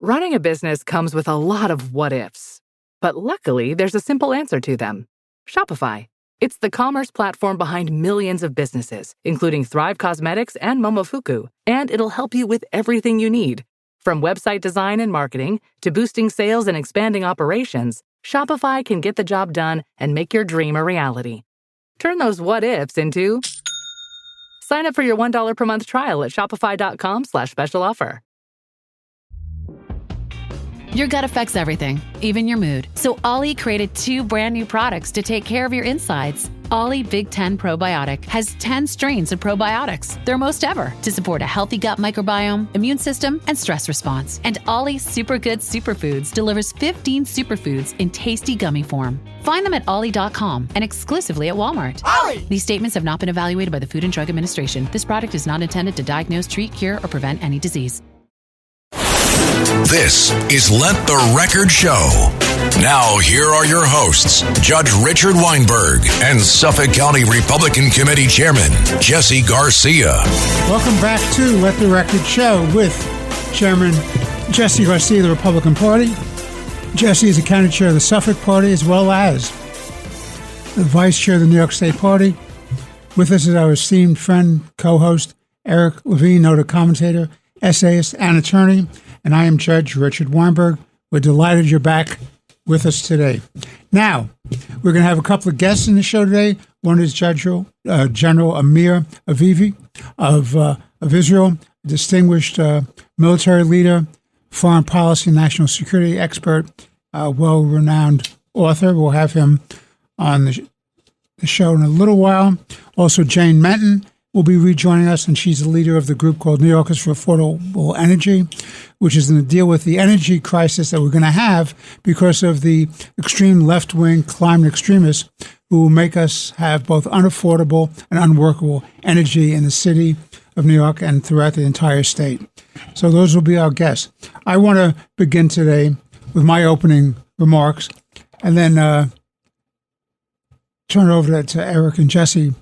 Running a business comes with a lot of what-ifs. But luckily, there's a simple answer to them. Shopify. It's the commerce platform behind millions of businesses, including Thrive Cosmetics and Momofuku, and it'll help you with everything you need. From website design and marketing to boosting sales and expanding operations, Shopify can get the job done and make your dream a reality. Turn those what-ifs into... Sign up for your $1 per month trial at shopify.com/special offer. Your gut affects everything, even your mood. So Ollie created 2 brand new products to take care of your insides. Ollie Big 10 Probiotic has 10 strains of probiotics, their most ever, to support a healthy gut microbiome, immune system, and stress response. And Ollie Super Good Superfoods delivers 15 superfoods in tasty gummy form. Find them at ollie.com and exclusively at Walmart. Ollie! These statements have not been evaluated by the Food and Drug Administration. This product is not intended to diagnose, treat, cure, or prevent any disease. This is Let the Record Show. Now, here are your hosts, Judge Richard Weinberg and Suffolk County Republican Committee Chairman Jesse Garcia. Welcome back to Let the Record Show with Chairman Jesse Garcia of the Republican Party. Jesse is the county chair of the Suffolk Party, as well as the vice chair of the New York State Party. With us is our esteemed friend, co-host, Eric Levine, noted commentator, essayist, and attorney. And I am Judge Richard Weinberg. We're delighted you're back with us today. Now, we're going to have a couple of guests in the show today. One is General Amir Avivi of Israel, a distinguished military leader, foreign policy, national security expert, well-renowned author. We'll have him on the show in a little while. Also, Jane Menton will be rejoining us, and she's the leader of the group called New Yorkers for Affordable Energy, which is going to deal with the energy crisis that we're going to have because of the extreme left-wing climate extremists who will make us have both unaffordable and unworkable energy in the city of New York and throughout the entire state. So those will be our guests. I want to begin today with my opening remarks and then turn it over to Eric and Jesse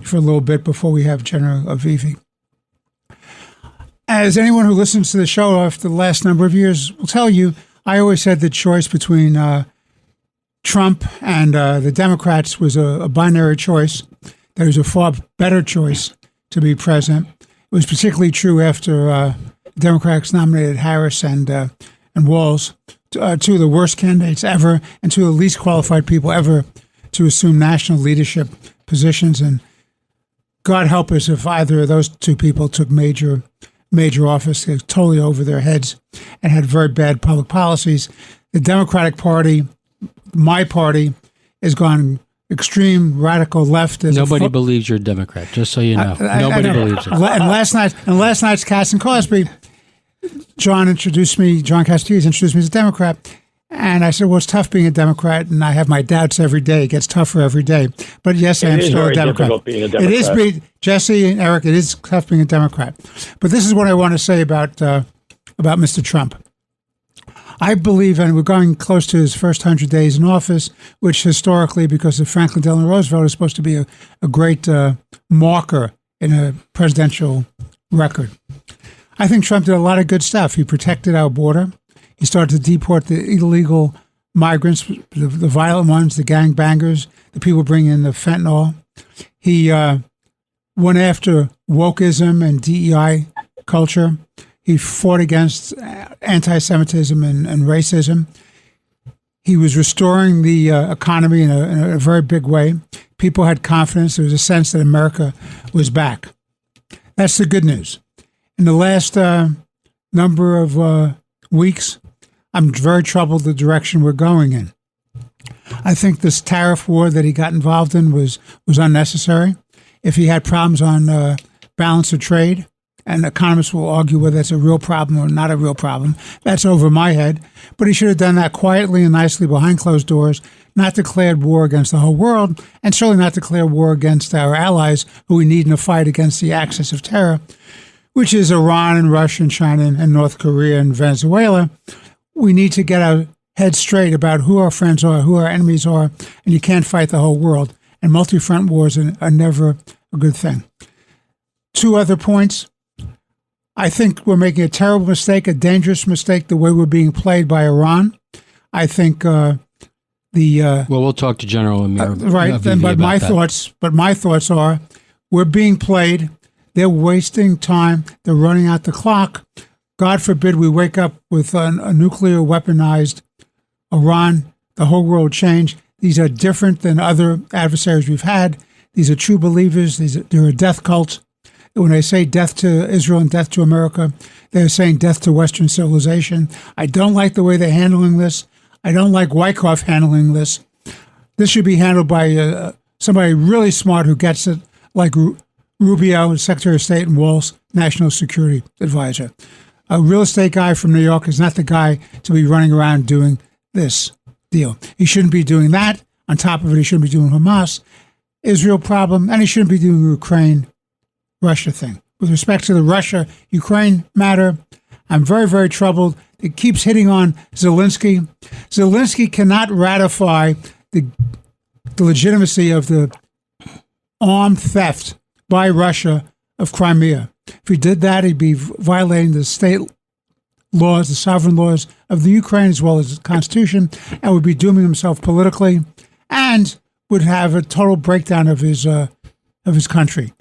for a little bit before we have General Avivi. As anyone who listens to the show after the last number of years will tell you, I always said the choice between Trump and the Democrats was a binary choice. That was a far better choice to be president. It was particularly true after Democrats nominated Harris and Walz, two of the worst candidates ever and two of the least qualified people ever to assume national leadership positions. And God help us if either of those two people took major office, totally over their heads, and had very bad public policies. The Democratic Party, my party, has gone extreme radical left. Nobody believes you're a Democrat, just so you know. Nobody believes it. And last night's Cass and Cosby, John Castillo introduced me as a Democrat. And I said, well, it's tough being a Democrat, and I have my doubts every day. It gets tougher every day. But yes, I am still a Democrat. Being a Democrat. It is, Jesse and Eric, it is tough being a Democrat. But this is what I want to say about Mr. Trump. I believe, and we're going close to his first 100 days in office, which historically, because of Franklin Delano Roosevelt, is supposed to be a great marker in a presidential record. I think Trump did a lot of good stuff. He protected our border. He started to deport the illegal migrants, the violent ones, the gangbangers, the people bringing in the fentanyl. He went after wokeism and DEI culture. He fought against anti-Semitism and racism. He was restoring the economy in a very big way. People had confidence. There was a sense that America was back. That's the good news. In the last number of weeks, I'm very troubled the direction we're going in. I think this tariff war that he got involved in was unnecessary. If he had problems on balance of trade, and economists will argue whether that's a real problem or not a real problem, that's over my head. But he should have done that quietly and nicely behind closed doors, not declared war against the whole world, and certainly not declare war against our allies who we need in a fight against the axis of terror, which is Iran and Russia and China and North Korea and Venezuela. We need to get our heads straight about who our friends are, who our enemies are, and you can't fight the whole world. And multi-front wars are never a good thing. Two other points. I think we're making a terrible mistake, a dangerous mistake, the way we're being played by Iran. I think well, we'll talk to General Amir. Right. But my thoughts are, we're being played. They're wasting time. They're running out the clock. God forbid we wake up with a nuclear weaponized Iran. The whole world change. These are different than other adversaries we've had. These are true believers. They're a death cult. When they say death to Israel and death to America, they're saying death to Western civilization. I don't like the way they're handling this. I don't like Wyckoff handling this. This should be handled by somebody really smart who gets it, like Rubio, Secretary of State, and Walz, National Security Advisor. A real estate guy from New York is not the guy to be running around doing this deal. He shouldn't be doing that. On top of it, he shouldn't be doing Hamas, Israel problem, and he shouldn't be doing the Ukraine-Russia thing. With respect to the Russia-Ukraine matter, I'm very, very troubled. It keeps hitting on Zelensky. Zelensky cannot ratify the legitimacy of the armed theft by Russia of Crimea. If he did that, he'd be violating the state laws, the sovereign laws of the Ukraine, as well as the Constitution, and would be dooming himself politically, and would have a total breakdown of his country.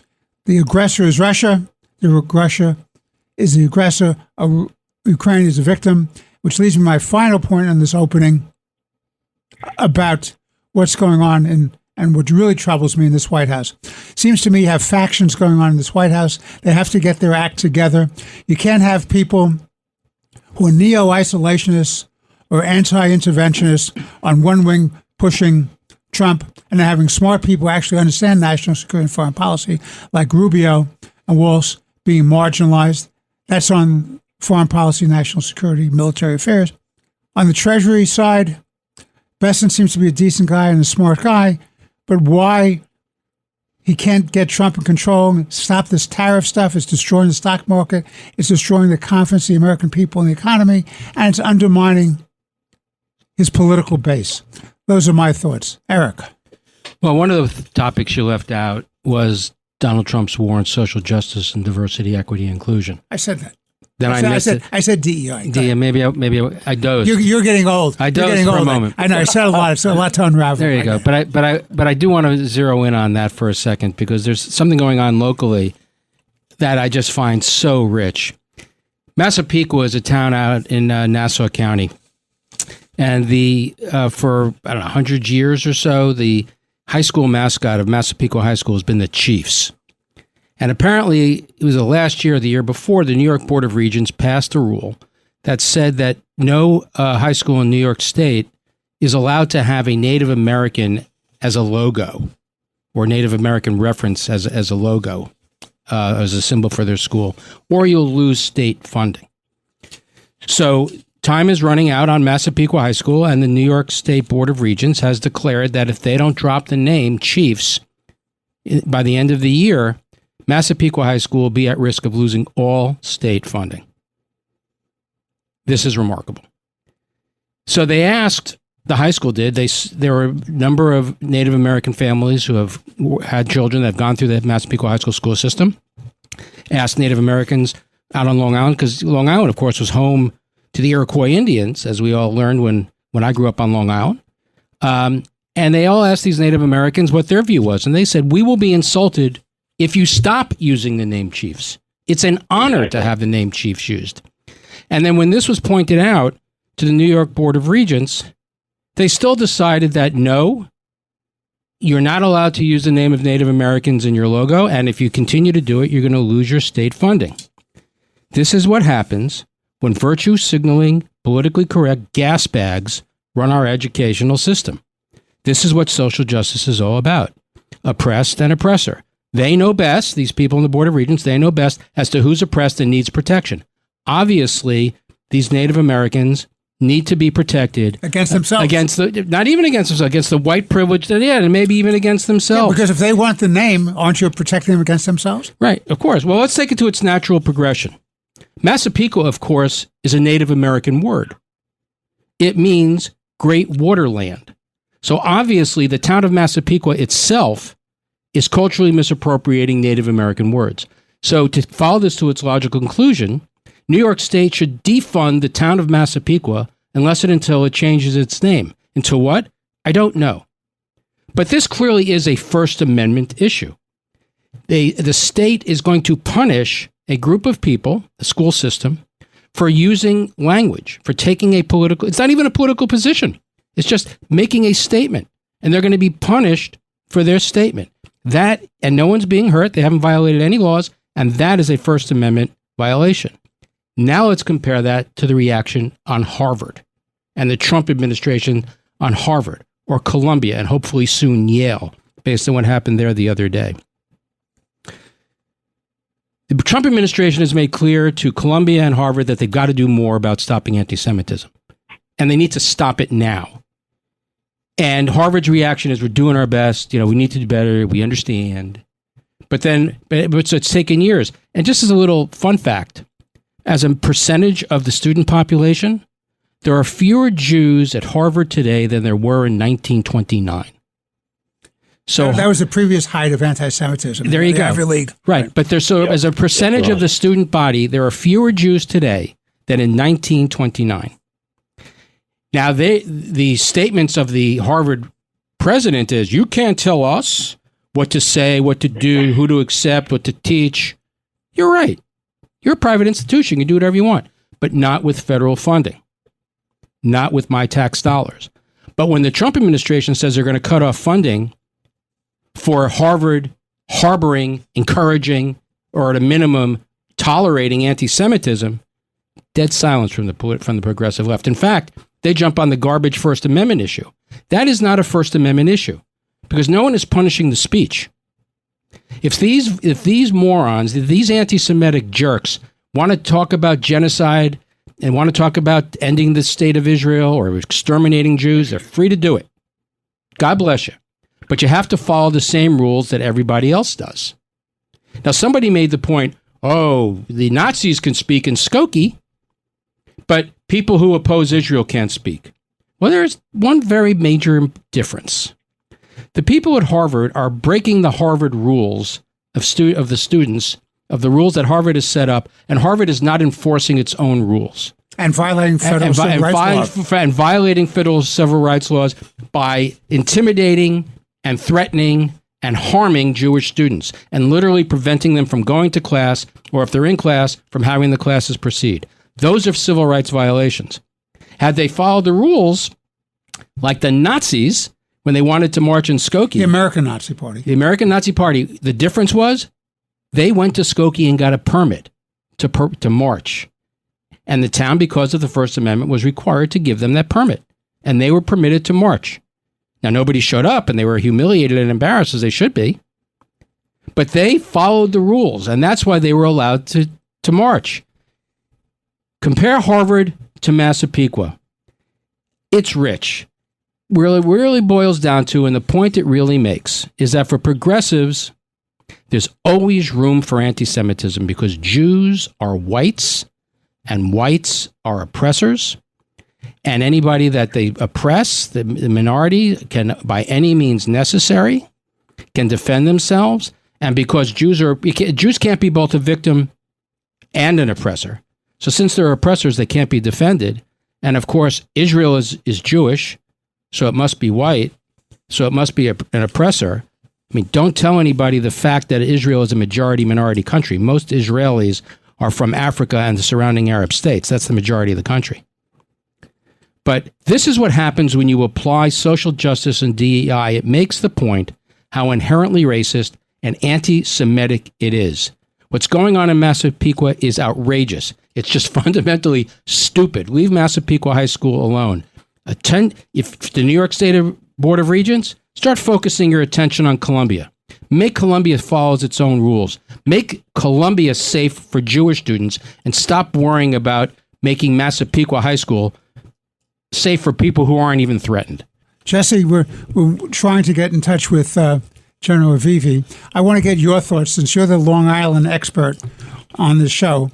The aggressor is Russia. Russia is the aggressor. Ukraine is a victim, which leads me to my final point in this opening about what's going on and what really troubles me in this White House. Seems to me you have factions going on in this White House. They have to get their act together. You can't have people who are neo-isolationists or anti-interventionists on one wing pushing Trump, and then having smart people actually understand national security and foreign policy, like Rubio and Walz, being marginalized. That's on foreign policy, national security, military affairs. On the Treasury side, Besson seems to be a decent guy and a smart guy, but why he can't get Trump in control and stop this tariff stuff is destroying the stock market, it's destroying the confidence of the American people in the economy, and it's undermining his political base. Those are my thoughts. Eric. Well, one of the topics you left out was Donald Trump's war on social justice and diversity, equity, and inclusion. I said that. Then I said DEI. DEI. Maybe I dozed. You're getting old. I dozed for a moment. I know. I said a lot. It's a lot to unravel. There you go. But I do want to zero in on that for a second, because there's something going on locally that I just find so rich. Massapequa is a town out in Nassau County, and for I don't know 100 years or so, the high school mascot of Massapequa High School has been the Chiefs. And apparently, it was the last year or the year before, the New York Board of Regents passed a rule that said that no high school in New York State is allowed to have a Native American as a logo, or Native American reference as a logo, as a symbol for their school, or you'll lose state funding. So time is running out on Massapequa High School, and the New York State Board of Regents has declared that if they don't drop the name Chiefs by the end of the year, Massapequa High School will be at risk of losing all state funding. This is remarkable. So they asked, the high school did, there were a number of Native American families who have had children that have gone through the Massapequa High School school system, asked Native Americans out on Long Island, because Long Island, of course, was home to the Iroquois Indians, as we all learned when I grew up on Long Island. And they all asked these Native Americans what their view was. And they said, we will be insulted if you stop using the name Chiefs. It's an honor to have the name Chiefs used. And then when this was pointed out to the New York Board of Regents, they still decided that no, you're not allowed to use the name of Native Americans in your logo. And if you continue to do it, you're going to lose your state funding. This is what happens when virtue signaling, politically correct gas bags run our educational system. This is what social justice is all about. Oppressed and oppressor. They know best, these people in the Board of Regents, they know best as to who's oppressed and needs protection. Obviously, these Native Americans need to be protected. Against themselves. Not even against themselves, against the white privilege that they had, and maybe even against themselves. Yeah, because if they want the name, aren't you protecting them against themselves? Right, of course. Well, let's take it to its natural progression. Massapequa, of course, is a Native American word. It means great waterland. So obviously, the town of Massapequa itself is culturally misappropriating Native American words. So to follow this to its logical conclusion, New York State should defund the town of Massapequa unless and until it changes its name. Until what? I don't know. But this clearly is a First Amendment issue. The state is going to punish a group of people, the school system, for using language, for taking a political, it's not even a political position. It's just making a statement. And they're going to be punished for their statement. That, and no one's being hurt. They haven't violated any laws. And that is a First Amendment violation. Now let's compare that to the reaction on Harvard and the Trump administration on Harvard or Columbia and hopefully soon Yale, based on what happened there the other day. The Trump administration has made clear to Columbia and Harvard that they've got to do more about stopping anti-Semitism. And they need to stop it now. And Harvard's reaction is, we're doing our best. We need to do better. We understand. But it's taken years. And just as a little fun fact, as a percentage of the student population, there are fewer Jews at Harvard today than there were in 1929. So that was the previous height of anti-Semitism. There you go. Ivy League. Right. But as a percentage of the student body, there are fewer Jews today than in 1929. Now, the statements of the Harvard president is, you can't tell us what to say, what to do, who to accept, what to teach. You're right. You're a private institution. You can do whatever you want, but not with federal funding, not with my tax dollars. But when the Trump administration says they're going to cut off funding for Harvard harboring, encouraging, or at a minimum tolerating anti-Semitism, dead silence from the progressive left. In fact, they jump on the garbage First Amendment issue. That is not a First Amendment issue because no one is punishing the speech. If these morons, if these anti-Semitic jerks want to talk about genocide and want to talk about ending the state of Israel or exterminating Jews, they're free to do it. God bless you. But you have to follow the same rules that everybody else does. Now, somebody made the point, the Nazis can speak in Skokie, but people who oppose Israel can't speak. Well, there's one very major difference. The people at Harvard are breaking the Harvard rules of the students, of the rules that Harvard has set up, and Harvard is not enforcing its own rules. And violating federal civil rights laws. And violating federal civil rights laws by intimidating and threatening and harming Jewish students and literally preventing them from going to class, or if they're in class, from having the classes proceed. Those are civil rights violations. Had they followed the rules, like the Nazis, when they wanted to march in Skokie. The American Nazi Party. The American Nazi Party. The difference was they went to Skokie and got a permit to march. And the town, because of the First Amendment, was required to give them that permit. And they were permitted to march. Now, nobody showed up, and they were humiliated and embarrassed, as they should be. But they followed the rules, and that's why they were allowed to march. Compare Harvard to Massapequa. It's rich. Really boils down to, and the point it really makes, is that for progressives, there's always room for anti-Semitism because Jews are whites, and whites are oppressors. And anybody that they oppress, the minority, can, by any means necessary, can defend themselves. And because Jews can't be both a victim and an oppressor. So since they're oppressors, they can't be defended. And of course, Israel is Jewish, so it must be white, so it must be an oppressor. I mean, don't tell anybody the fact that Israel is a majority-minority country. Most Israelis are from Africa and the surrounding Arab states. That's the majority of the country. But this is what happens when you apply social justice and DEI. It makes the point how inherently racist and anti-Semitic it is. What's going on in Massapequa is outrageous. It's just fundamentally stupid. Leave Massapequa High School alone. If the New York State Board of Regents, start focusing your attention on Columbia. Make Columbia follows its own rules. Make Columbia safe for Jewish students and stop worrying about making Massapequa High School safe for people who aren't even threatened. Jesse, we're trying to get in touch with General Avivi. I want to get your thoughts since you're the Long Island expert on the show.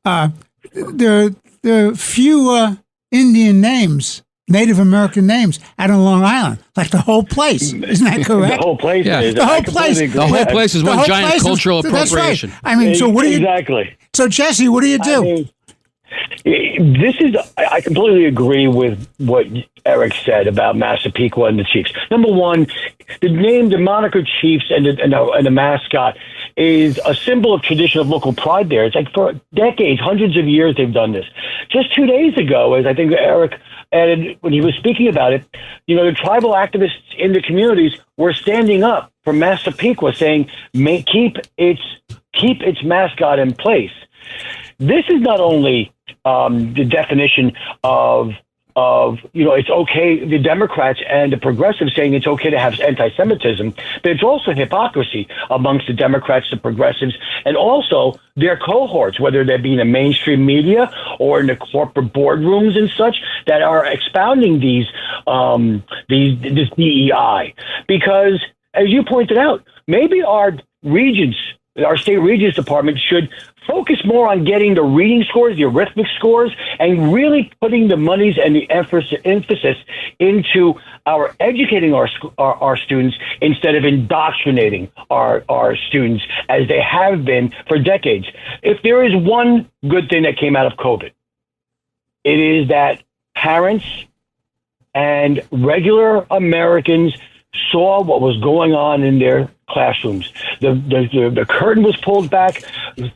There are few Indian names Native American names out on Long Island, like the whole place. Isn't that correct? The whole place is. The whole place. The whole place is one giant cultural appropriation. That's right. I mean, so what do you... Exactly. So, Jesse, what do you do? I mean, I completely agree with what Eric said about Massapequa and the Chiefs. Number one, the name, the moniker Chiefs and the mascot is a symbol of tradition of local pride there. It's like for decades, hundreds of years they've done this. Just 2 days ago, as I think Eric added when he was speaking about it, the tribal activists in the communities were standing up for Massapequa, saying, keep its mascot in place. This is not only the definition of it's okay, the Democrats and the progressives saying it's okay to have anti-Semitism, but it's also hypocrisy amongst the Democrats, the progressives, and also their cohorts, whether they be in the mainstream media or in the corporate boardrooms and such, that are expounding this DEI. Because, as you pointed out, maybe our state regents department should focus more on getting the reading scores, the arithmetic scores, and really putting the monies and the emphasis into our educating our students instead of indoctrinating our students as they have been for decades. If there is one good thing that came out of COVID, it is that parents and regular Americans saw what was going on in their classrooms. The curtain was pulled back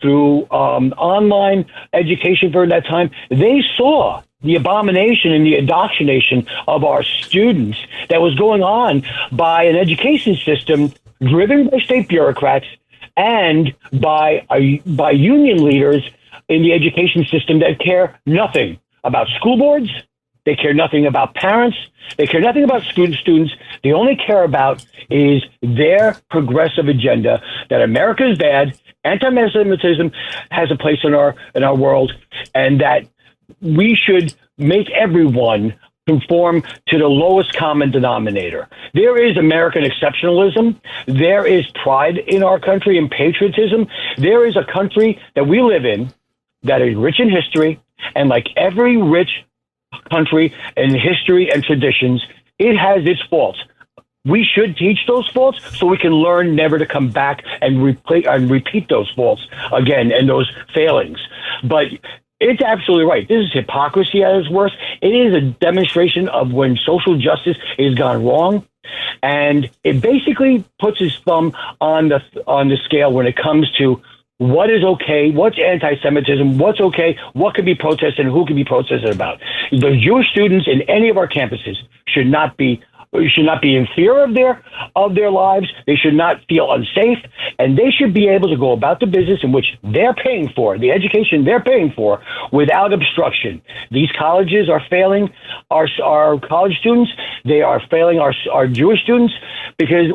through online education during that time. They saw the abomination and the indoctrination of our students that was going on by an education system driven by state bureaucrats and by union leaders in the education system that care nothing about school boards. They care nothing about parents. They care nothing about students. They only care about is their progressive agenda that America is bad, anti-Semitism has a place in our world, and that we should make everyone conform to the lowest common denominator. There is American exceptionalism. There is pride in our country and patriotism. There is a country that we live in that is rich in history, and like every rich country and history and traditions, it has its faults. We should teach those faults so we can learn never to come back and repeat those faults again and those failings. But it's absolutely right. This is hypocrisy at its worst. It is a demonstration of when social justice has gone wrong, and it basically puts its thumb on the scale when it comes to what is okay, what's anti-Semitism, what's okay, what can be protested, and who can be protested about. The Jewish students in any of our campuses should not be in fear of their lives. They should not feel unsafe, and they should be able to go about the business in which they're paying for, the education they're paying for, without obstruction. These colleges are failing our college students. They are failing our Jewish students, because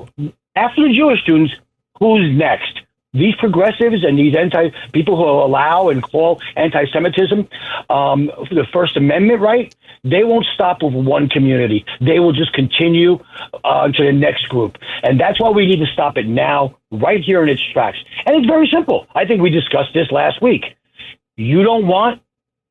after the Jewish students, who's next? These progressives and these people who allow and call anti-Semitism the First Amendment right, they won't stop with one community. They will just continue to the next group. And that's why we need to stop it now, right here in its tracks. And it's very simple. I think we discussed this last week. You don't want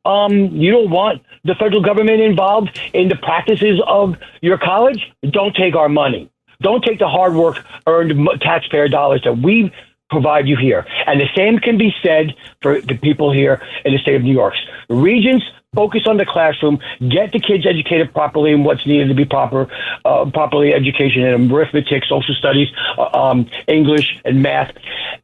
the federal government involved in the practices of your college? Don't take our money. Don't take the hard work earned taxpayer dollars that we provide you here. And the same can be said for the people here in the state of New York. Regents, focus on the classroom, get the kids educated properly in what's needed to be properly education in arithmetic, social studies, English, and math,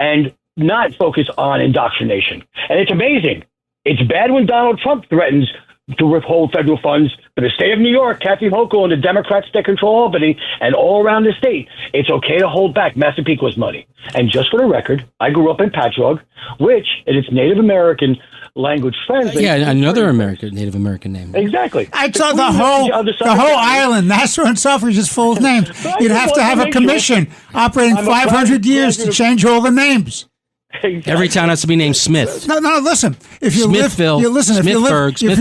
and not focus on indoctrination. And it's amazing. It's bad when Donald Trump threatens to withhold federal funds for the state of New York, Kathy Hochul, and the Democrats that control Albany, and all around the state. It's okay to hold back Massapequa's money. And just for the record, I grew up in Patchogue, which, in its Native American language translates... Yeah, another Native American name. Exactly. I thought the whole island, Nassau and Suffolk, is full of names. You'd have to have a commission operating 500 years to change all the names. Exactly. Every town has to be named Smith. No, listen. If you Smithville, live, if you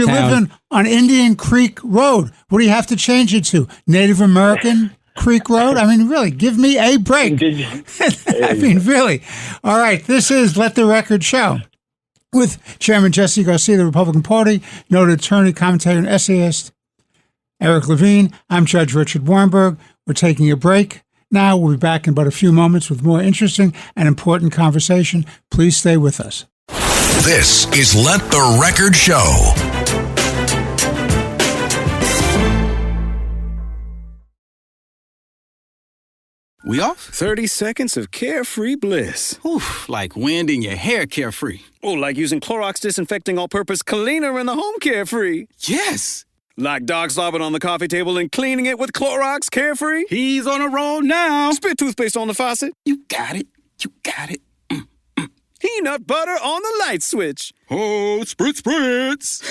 live on Indian Creek Road, what do you have to change it to? Native American Creek Road? I mean, really, give me a break. I mean, really. All right, this is Let the Record Show with Chairman Jesse Garcia, the Republican Party, noted attorney, commentator, and essayist, Eric Levine. I'm Judge Richard Weinberg. We're taking a break. Now we'll be back in but a few moments with more interesting and important conversation. Please stay with us. This is Let the Record Show. We off? 30 seconds of carefree bliss. Oof, like wind in your hair carefree. Oh, like using Clorox Disinfecting All-Purpose Cleaner in the home carefree. Yes. Like dog slobbing on the coffee table and cleaning it with Clorox Carefree. He's on a roll now. Spit toothpaste on the faucet. You got it. You got it. Peanut butter on the light switch. Oh, spritz, spritz.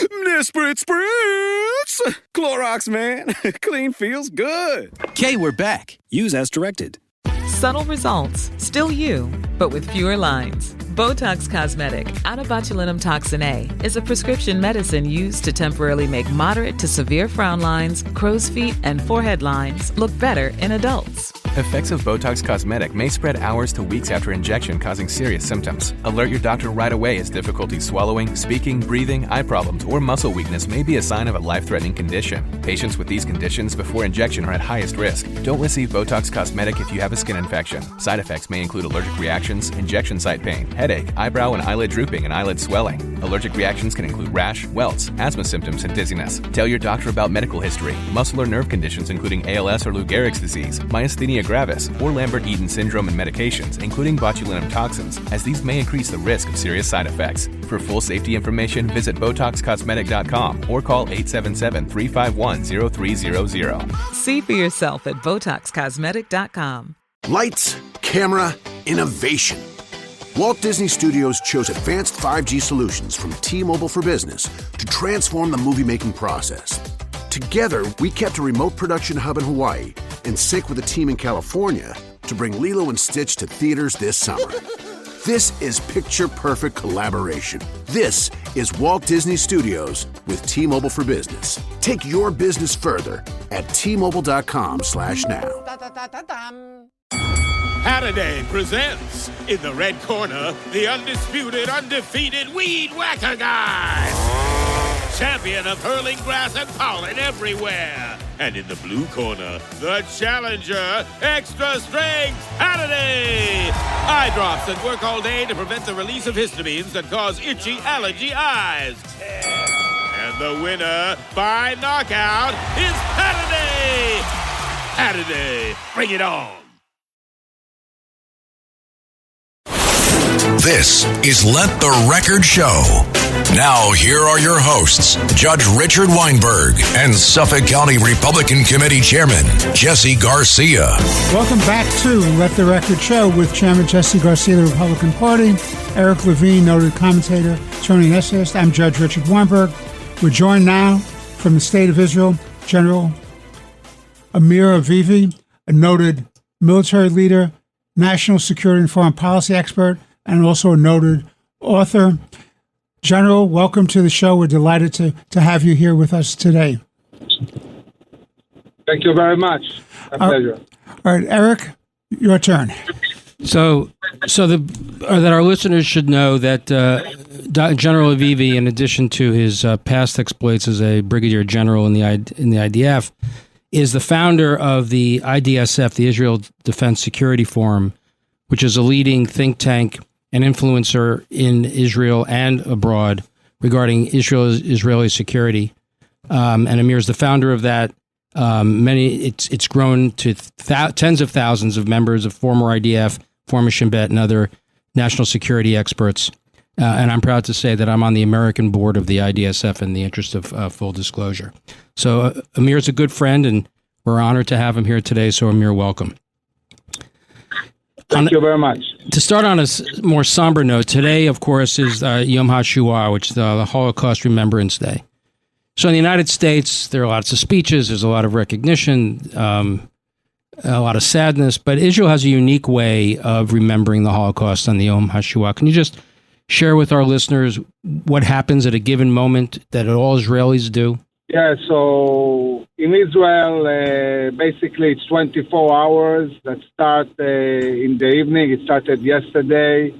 Spritz, spritz. Clorox, man. Clean feels good. Okay, we're back. Use as directed. Subtle results, still you, but with fewer lines. Botox Cosmetic, out of botulinum toxin A, is a prescription medicine used to temporarily make moderate to severe frown lines, crow's feet, and forehead lines look better in adults. Effects of Botox Cosmetic may spread hours to weeks after injection, causing serious symptoms. Alert your doctor right away as difficulty swallowing, speaking, breathing, eye problems, or muscle weakness may be a sign of a life-threatening condition. Patients with these conditions before injection are at highest risk. Don't receive Botox Cosmetic if you have a skin infection. Side effects may include allergic reactions, injection site pain, headache, eyebrow and eyelid drooping, and eyelid swelling. Allergic reactions can include rash, welts, asthma symptoms, and dizziness. Tell your doctor about medical history, muscle or nerve conditions including ALS or Lou Gehrig's disease, myasthenia gravis, or Lambert-Eaton syndrome, and medications, including botulinum toxins, as these may increase the risk of serious side effects. For full safety information, visit BotoxCosmetic.com or call 877-351-0300. See for yourself at BotoxCosmetic.com. Lights, camera, innovation. Walt Disney Studios chose advanced 5G solutions from T-Mobile for Business to transform the movie-making process. Together, we kept a remote production hub in Hawaii in sync with a team in California to bring Lilo and Stitch to theaters this summer. This is picture-perfect collaboration. This is Walt Disney Studios with T-Mobile for Business. Take your business further at T-Mobile.com/now. Halliday presents, in the red corner, the undisputed, undefeated Weed Whacker Guy. Champion of hurling grass and pollen everywhere. And in the blue corner, the challenger, extra strength Halliday. Eye drops that work all day to prevent the release of histamines that cause itchy allergy eyes. And the winner by knockout is Halliday. Halliday, bring it on. This is Let the Record Show. Now, here are your hosts, Judge Richard Weinberg and Suffolk County Republican Committee Chairman Jesse Garcia. Welcome back to Let the Record Show with Chairman Jesse Garcia of the Republican Party, Eric Levine, noted commentator, attorney and essayist. I'm Judge Richard Weinberg. We're joined now from the State of Israel, General Amir Avivi, a noted military leader, national security and foreign policy expert, and also a noted author. General, welcome to the show. We're delighted to have you here with us today. Thank you very much. A pleasure. All right, Eric, your turn. So that our listeners should know that General Avivi, in addition to his past exploits as a brigadier general in the IDF, is the founder of the IDSF, the Israel Defense Security Forum, which is a leading think tank and influencer in Israel and abroad regarding Israeli security. And Amir is the founder of that. It's grown to tens of thousands of members of former IDF, former Shin Bet, and other national security experts. And I'm proud to say that I'm on the American board of the IDSF in the interest of full disclosure. So Amir is a good friend, and we're honored to have him here today. So Amir, welcome. Thank you very much. To start on a more somber note, today, of course, is Yom HaShoah, which is the Holocaust Remembrance Day. So in the United States, there are lots of speeches, there's a lot of recognition, a lot of sadness, but Israel has a unique way of remembering the Holocaust on the Yom HaShoah. Can you just share with our listeners what happens at a given moment that all Israelis do? Yeah, so in Israel, basically it's 24 hours that start in the evening. It started yesterday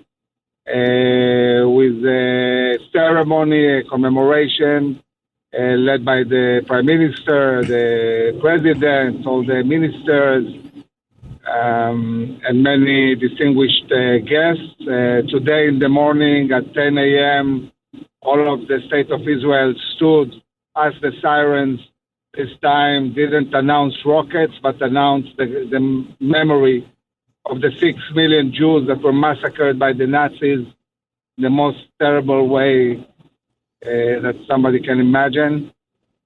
with a ceremony, a commemoration led by the Prime Minister, the President, all the ministers, and many distinguished guests. Today in the morning at 10 a.m., all of the State of Israel stood as the sirens this time didn't announce rockets, but announced the memory of the 6 million Jews that were massacred by the Nazis in the most terrible way that somebody can imagine.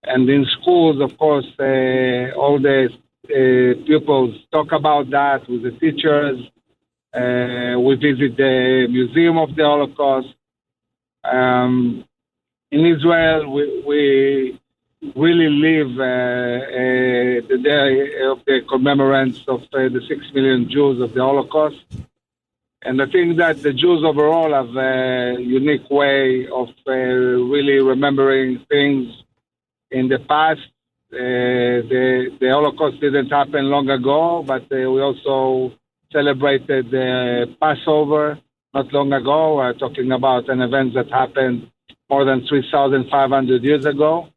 And in schools, of course, all the pupils talk about that with the teachers. We visit the Museum of the Holocaust. In Israel, we really live the day of the commemorance of the 6 million Jews of the Holocaust. And I think that the Jews overall have a unique way of really remembering things in the past. The Holocaust didn't happen long ago, but we also celebrated Passover not long ago. We're talking about an event that happened more than 3,500 years ago.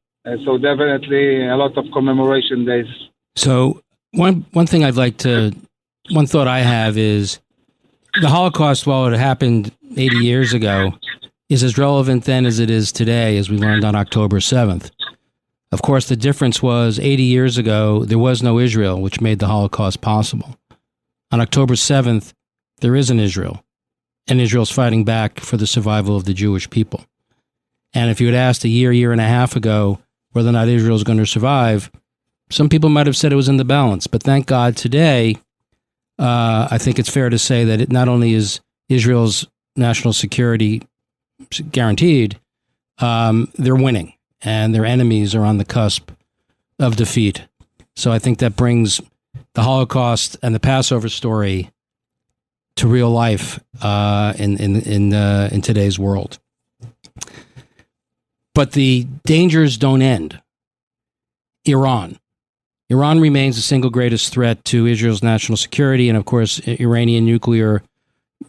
So definitely a lot of commemoration days. So one thing one thought I have is the Holocaust, while it happened 80 years ago, is as relevant then as it is today, as we learned on October 7th. Of course, the difference was 80 years ago, there was no Israel, which made the Holocaust possible. On October 7th, there is an Israel, and Israel's fighting back for the survival of the Jewish people. And if you had asked a year and a half ago whether or not Israel is going to survive, some people might have said it was in the balance. But thank God today, I think it's fair to say that it not only is Israel's national security guaranteed, they're winning, and their enemies are on the cusp of defeat. So I think that brings the Holocaust and the Passover story to real life in today's world. But the dangers don't end. Iran remains the single greatest threat to Israel's national security, and of course, Iranian nuclear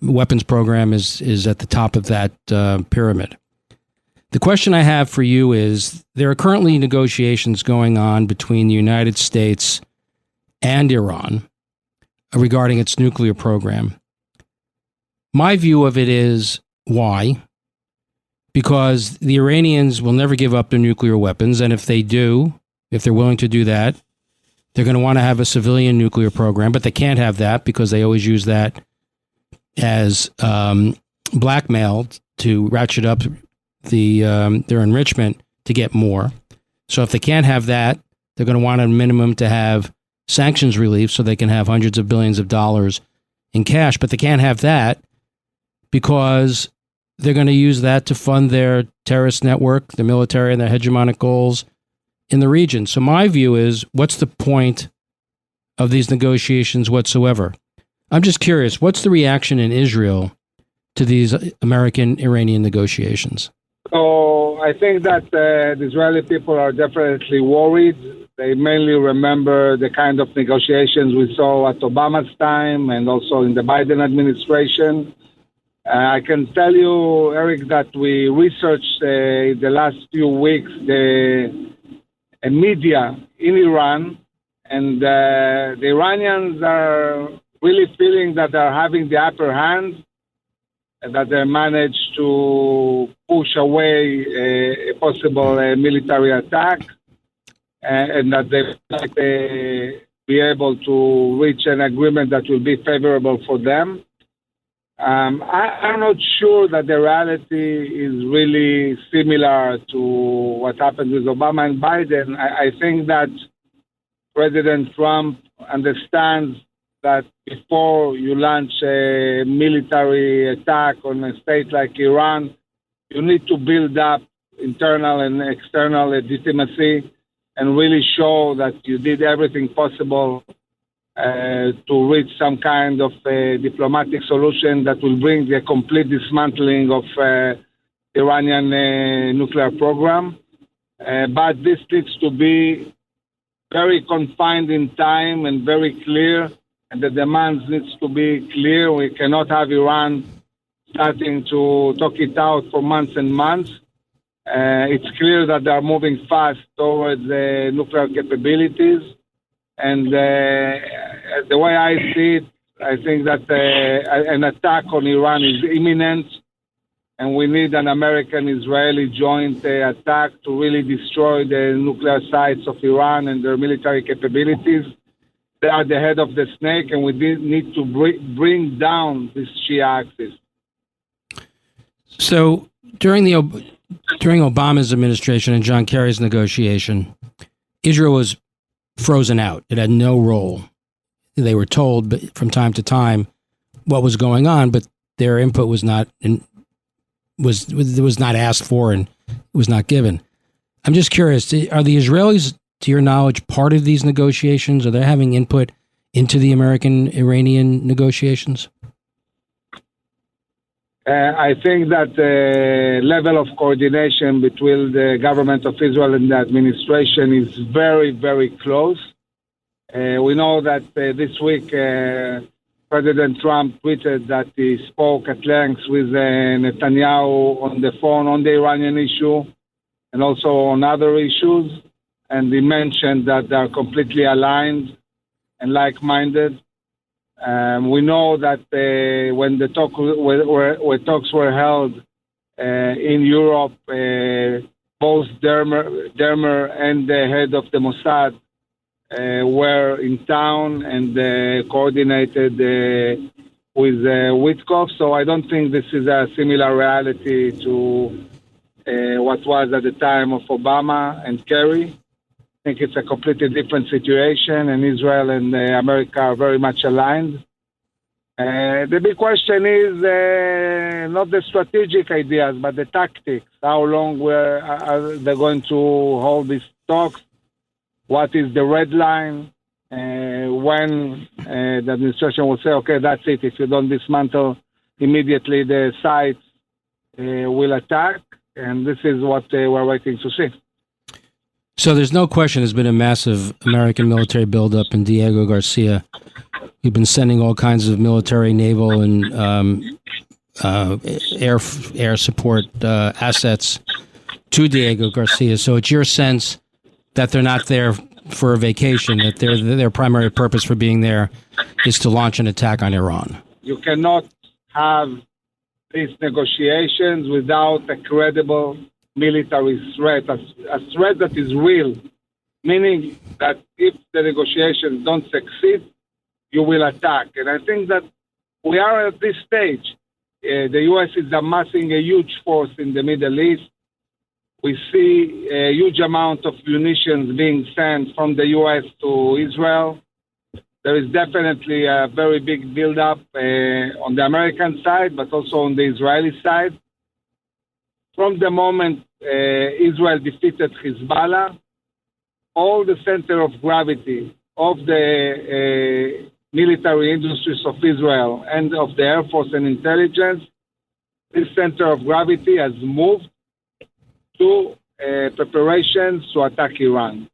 weapons program is at the top of that pyramid. The question I have for you is, there are currently negotiations going on between the United States and Iran regarding its nuclear program. My view of it is, why? Because the Iranians will never give up their nuclear weapons, and if they do, if they're willing to do that, they're going to want to have a civilian nuclear program, but they can't have that because they always use that as blackmail to ratchet up their enrichment to get more. So if they can't have that, they're going to want a minimum to have sanctions relief so they can have hundreds of billions of dollars in cash, but they can't have that because they're going to use that to fund their terrorist network, the military, and their hegemonic goals in the region. So my view is, what's the point of these negotiations whatsoever? I'm just curious, what's the reaction in Israel to these American-Iranian negotiations? So I think that the Israeli people are definitely worried. They mainly remember the kind of negotiations we saw at Obama's time and also in the Biden administration. I can tell you, Eric, that we researched the last few weeks the media in Iran, and the Iranians are really feeling that they're having the upper hand, and that they managed to push away a possible military attack, and that they might be able to reach an agreement that will be favorable for them. I'm not sure that the reality is really similar to what happened with Obama and Biden. I think that President Trump understands that before you launch a military attack on a state like Iran, you need to build up internal and external legitimacy and really show that you did everything possible to reach some kind of diplomatic solution that will bring the complete dismantling of Iranian nuclear program. But this needs to be very confined in time and very clear, and the demands needs to be clear. We cannot have Iran starting to talk it out for months and months. It's clear that they are moving fast towards nuclear capabilities. And the way I see it, I think that an attack on Iran is imminent, and we need an American-Israeli joint attack to really destroy the nuclear sites of Iran and their military capabilities. They are the head of the snake, and we need to bring down this Shia axis. So during Obama's administration and John Kerry's negotiation, Israel was frozen out. It had no role. They were told from time to time what was going on, but their input was not asked for and was not given. I'm just curious, are the Israelis, to your knowledge, part of these negotiations? Are they having input into the American-Iranian negotiations? I think that the level of coordination between the government of Israel and the administration is very, very close. We know that this week President Trump tweeted that he spoke at length with Netanyahu on the phone on the Iranian issue and also on other issues. And he mentioned that they are completely aligned and like-minded. We know that when the talks were held in Europe, both Dermer and the head of the Mossad were in town and coordinated with Witkoff. So I don't think this is a similar reality to what was at the time of Obama and Kerry. I think it's a completely different situation, and Israel and America are very much aligned. The big question is not the strategic ideas, but the tactics. How long are they going to hold these talks? What is the red line? When the administration will say, okay, that's it. If you don't dismantle immediately, the sites will attack. And this is what we're waiting to see. So there's no question there's been a massive American military buildup in Diego Garcia. We've been sending all kinds of military, naval, and air support assets to Diego Garcia. So it's your sense that they're not there for a vacation, that their primary purpose for being there is to launch an attack on Iran. You cannot have these negotiations without a credible military threat, a threat that is real, meaning that if the negotiations don't succeed, you will attack. And I think that we are at this stage. The U.S. is amassing a huge force in the Middle East. We see a huge amount of munitions being sent from the U.S. to Israel. There is definitely a very big buildup on the American side, but also on the Israeli side. From the moment Israel defeated Hezbollah, all the center of gravity of the military industries of Israel and of the Air Force and intelligence, this center of gravity has moved to preparations to attack Iran.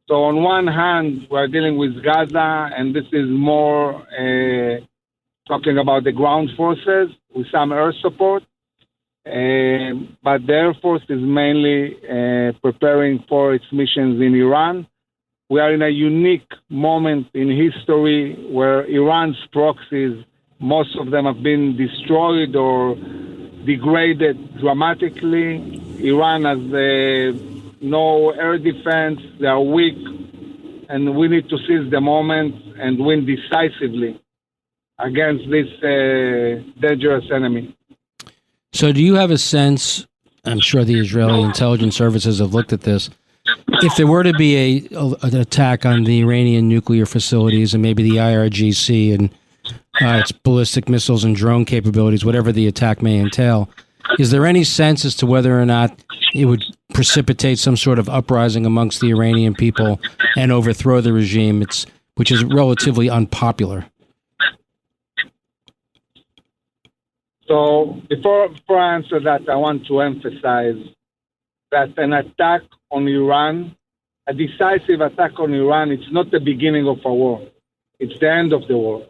So on one hand, we're dealing with Gaza, and this is more talking about the ground forces with some air support. But the Air Force is mainly preparing for its missions in Iran. We are in a unique moment in history where Iran's proxies, most of them have been destroyed or degraded dramatically. Iran has no air defense, they are weak, and we need to seize the moment and win decisively against this dangerous enemy. So do you have a sense, I'm sure the Israeli intelligence services have looked at this, if there were to be an attack on the Iranian nuclear facilities and maybe the IRGC and its ballistic missiles and drone capabilities, whatever the attack may entail, is there any sense as to whether or not it would precipitate some sort of uprising amongst the Iranian people and overthrow the regime, which is relatively unpopular? So before I answer that, I want to emphasize that an attack on Iran, a decisive attack on Iran, it's not the beginning of a war. It's the end of the war.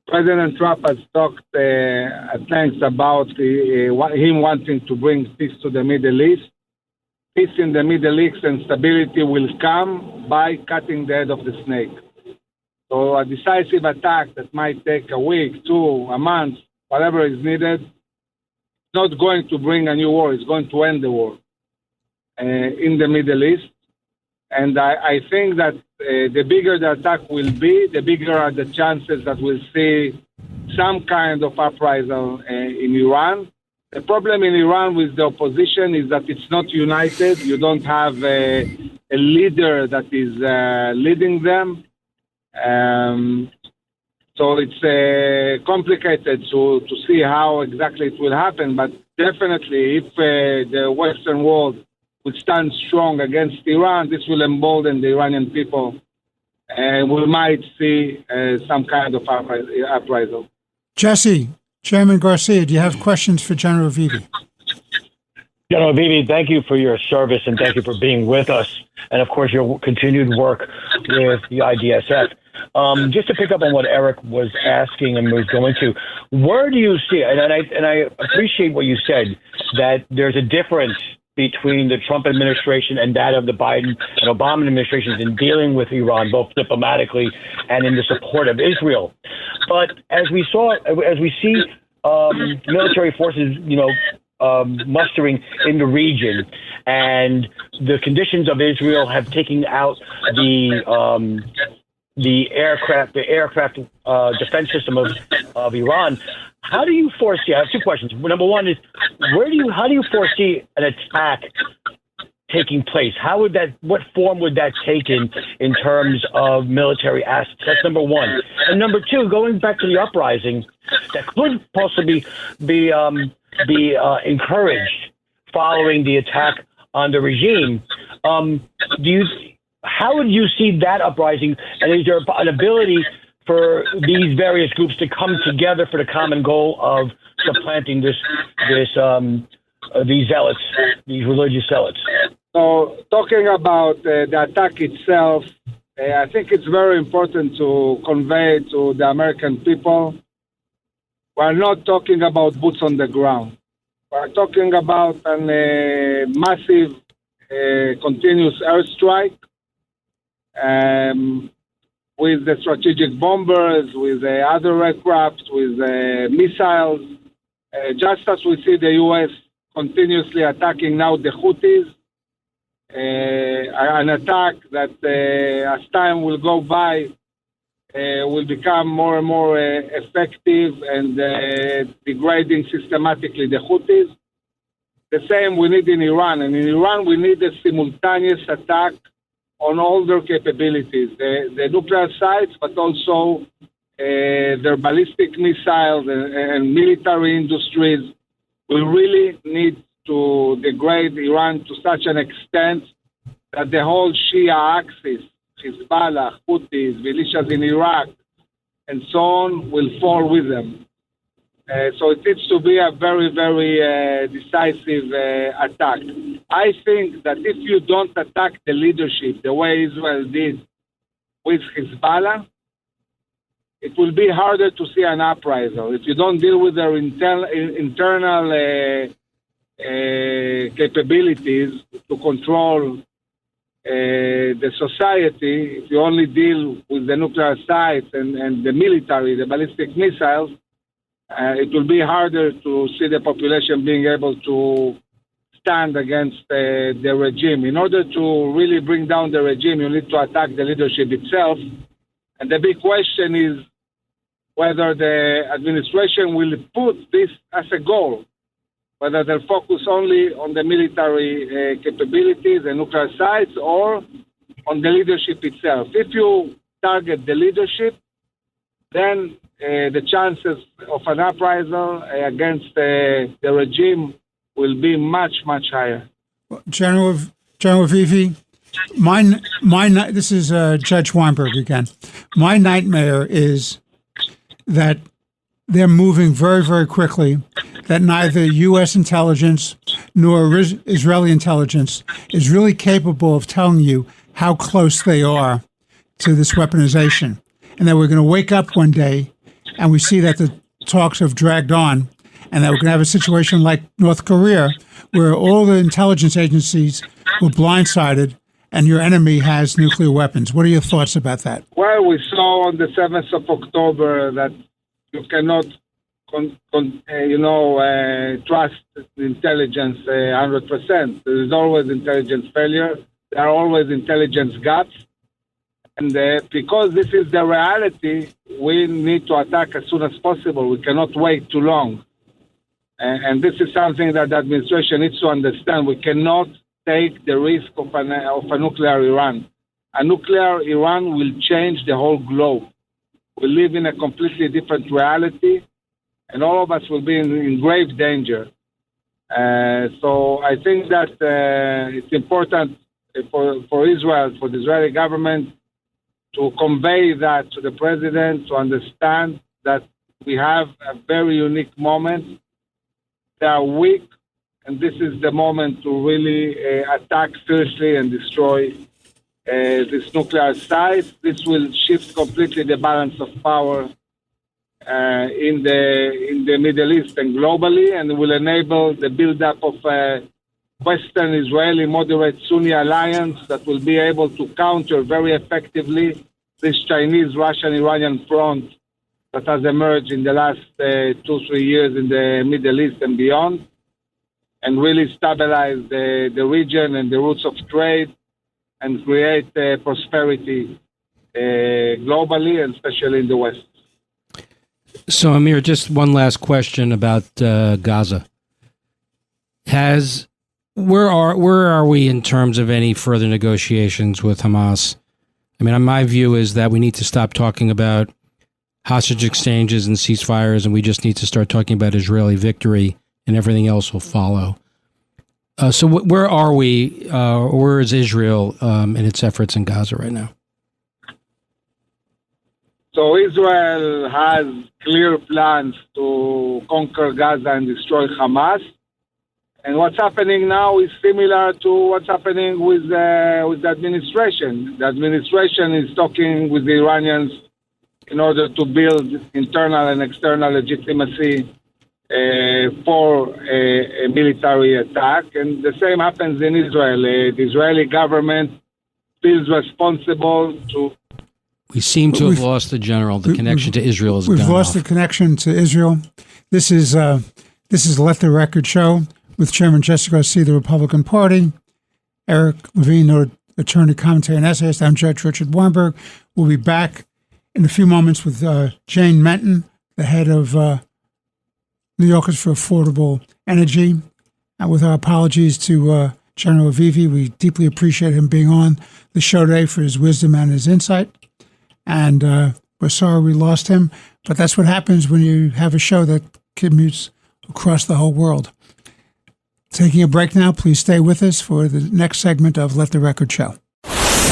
President Trump has talked at length about him wanting to bring peace to the Middle East. Peace in the Middle East and stability will come by cutting the head of the snake. So a decisive attack that might take a week, 2, a month, whatever is needed, not going to bring a new war. It's going to end the war in the Middle East. And I think that the bigger the attack will be, the bigger are the chances that we'll see some kind of uprising in Iran. The problem in Iran with the opposition is that it's not united. You don't have a leader that is leading them. So it's complicated to see how exactly it will happen. But definitely, if the Western world would stand strong against Iran, this will embolden the Iranian people. And we might see some kind of uprising. Jesse, Chairman Garcia, do you have questions for General Vivi? General Vivi, thank you for your service and thank you for being with us. And of course, your continued work with the IDSF. Just to pick up on what Eric was asking and was going to, where do you see, and I appreciate what you said, that there's a difference between the Trump administration and that of the Biden and Obama administrations in dealing with Iran, both diplomatically and in the support of Israel. But as we see military forces, mustering in the region, and the conditions of Israel have taken out the aircraft defense system of Iran. How do you foresee? I have two questions. Number one is, how do you foresee an attack taking place? What form would that take in terms of military assets? That's number one. And number two, going back to the uprising that could possibly be encouraged following the attack on the regime. How would you see that uprising? And is there an ability for these various groups to come together for the common goal of supplanting these zealots, these religious zealots? So, talking about the attack itself, I think it's very important to convey to the American people, we're not talking about boots on the ground. We're talking about a massive, continuous airstrike with the strategic bombers, with other aircraft, with missiles, just as we see the U.S. continuously attacking now the Houthis, an attack that as time will go by will become more and more effective and degrading systematically the Houthis. The same we need in Iran. And in Iran, we need a simultaneous attack on all their capabilities, the nuclear sites, but also their ballistic missiles and military industries. We really need to degrade Iran to such an extent that the whole Shia axis, Hezbollah, Houthis, militias in Iraq, and so on, will fall with them. So it needs to be a very, very decisive attack. I think that if you don't attack the leadership the way Israel did with Hezbollah, it will be harder to see an uprising. If you don't deal with their internal capabilities to control the society, if you only deal with the nuclear sites and the military, the ballistic missiles, it will be harder to see the population being able to stand against the regime. In order to really bring down the regime, you need to attack the leadership itself. And the big question is whether the administration will put this as a goal, whether they'll focus only on the military capabilities, the nuclear sites, or on the leadership itself. If you target the leadership, then the chances of an uprising against the regime will be much, much higher. General Vivi, this is Judge Weinberg again. My nightmare is that they're moving very, very quickly, that neither U.S. intelligence nor Israeli intelligence is really capable of telling you how close they are to this weaponization. And that we're going to wake up one day and we see that the talks have dragged on, and that we're going to have a situation like North Korea, where all the intelligence agencies were blindsided, and your enemy has nuclear weapons. What are your thoughts about that? Well, we saw on the 7th of October that you cannot, trust intelligence 100%. There is always intelligence failure. There are always intelligence gaps. And because this is the reality, we need to attack as soon as possible. We cannot wait too long. And this is something that the administration needs to understand. We cannot take the risk of a nuclear Iran. A nuclear Iran will change the whole globe. We live in a completely different reality, and all of us will be in grave danger. So I think that it's important for Israel, for the Israeli government, to convey that to the president, to understand that we have a very unique moment. They are weak, and this is the moment to really attack fiercely and destroy this nuclear site. This will shift completely the balance of power in the Middle East and globally, and will enable the buildup of a Western Israeli moderate Sunni alliance that will be able to counter very effectively this Chinese, Russian, Iranian front that has emerged in the last 2-3 years in the Middle East and beyond, and really stabilize the region and the routes of trade and create prosperity globally and especially in the West. So, Amir, just one last question about Gaza. Where are we in terms of any further negotiations with Hamas? I mean, my view is that we need to stop talking about hostage exchanges and ceasefires, and we just need to start talking about Israeli victory, and everything else will follow. So where are we? Where is Israel in its efforts in Gaza right now? So Israel has clear plans to conquer Gaza and destroy Hamas. And what's happening now is similar to what's happening with the administration. The administration is talking with the Iranians in order to build internal and external legitimacy for a military attack. And the same happens in Israel. The Israeli government feels responsible to... We seem to have lost the connection to Israel. We've lost the connection to Israel. This is Let the Record Show with Chairman Jesse Garcia, the Republican Party, Eric Levine, attorney, commentator, and essayist. I'm Judge Richard Weinberg. We'll be back in a few moments with Jane Menton, the head of New Yorkers for Affordable Energy. And with our apologies to General Avivi, we deeply appreciate him being on the show today for his wisdom and his insight. And we're sorry we lost him, but that's what happens when you have a show that commutes across the whole world. Taking a break now. Please stay with us for the next segment of Let the Record Show.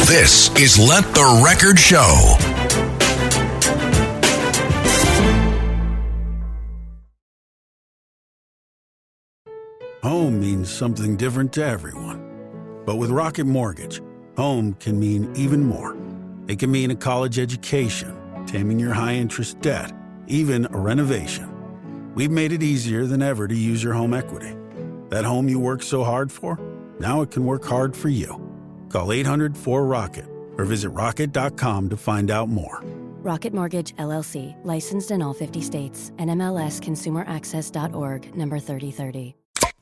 This is Let the Record Show. Home means something different to everyone. But with Rocket Mortgage, home can mean even more. It can mean a college education, taming your high-interest debt, even a renovation. We've made it easier than ever to use your home equity. That home you worked so hard for, now it can work hard for you. Call 800-4ROCKET or visit rocket.com to find out more. Rocket Mortgage, LLC, licensed in all 50 states. NMLSconsumeraccess.org, number 3030.